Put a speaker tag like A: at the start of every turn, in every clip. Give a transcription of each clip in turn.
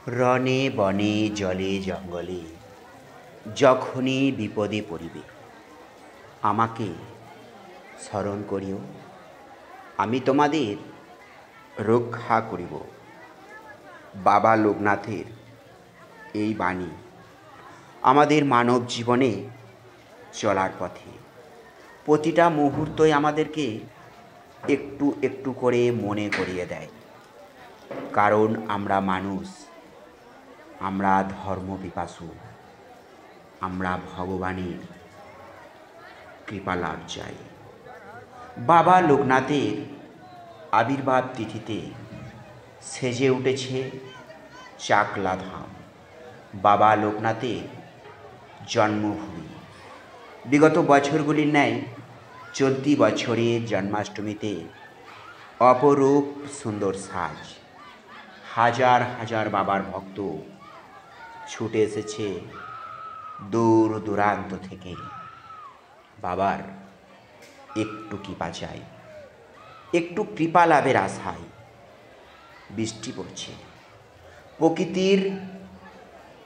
A: রণে বনে জলে জঙ্গলে যখনই বিপদে পড়িবে আমাকে স্মরণ করিও, আমি তোমাদের রক্ষা করিব। বাবা লোকনাথের এই বাণী আমাদের মানব জীবনে চলার পথে প্রতিটা মুহূর্তই আমাদেরকে একটু একটু করে মনে করিয়ে দেয়। কারণ আমরা মানুষ, আমরা ধর্ম পিপাসু, আমরা ভগবানের কৃপা লাভ চাই। বাবা লোকনাথের আবির্ভাব তিথিতে সেজে উঠেছে চাকলা ধাম, বাবা লোকনাথের জন্মভূমি। বিগত বছরগুলির ন্যায় চলতি বছরের জন্মাষ্টমীতে অপরূপ সুন্দর সাজ, হাজার হাজার বাবার ভক্ত ছুটে এসেছে দূর দূরান্ত থেকে। বাবার একটু কৃপা চাই, একটু কৃপা লাভের আশায় বৃষ্টি পড়ছে। প্রকৃতির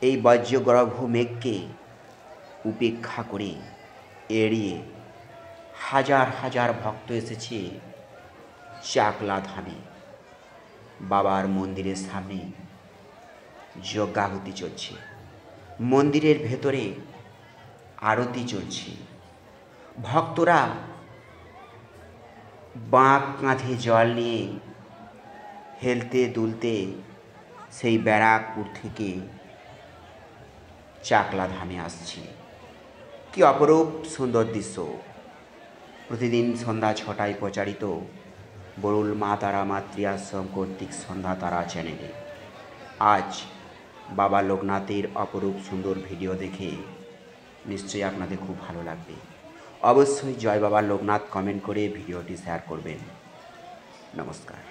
A: এই বজ্রগর্ভ মেঘকে উপেক্ষা করে এড়িয়ে হাজার হাজার ভক্ত এসেছে চাকলা ধামে। বাবার মন্দিরের সামনে যজ্ঞাহুতি চলছে, মন্দিরের ভেতরে আরতি চলছে। ভক্তরা বাঁক কাঁধে জল নিয়ে হেলতে দুলতে সেই ব্যারাকপুর থেকে চাকলা ধামে আসছে। কি অপরূপ সুন্দর দৃশ্য! প্রতিদিন সন্ধ্যা 6টায় প্রচারিত বরুল মা তারা মাতৃ আশ্রম কর্তৃক সন্ধ্যা তারা চ্যানেলে আজ বাবা লোকনাথের অপরূপ সুন্দর ভিডিও দেখে নিশ্চয়ই আপনাদের খুব ভালো লাগবে। অবশ্যই জয় বাবা লোকনাথ কমেন্ট করে ভিডিওটি শেয়ার করবেন। নমস্কার।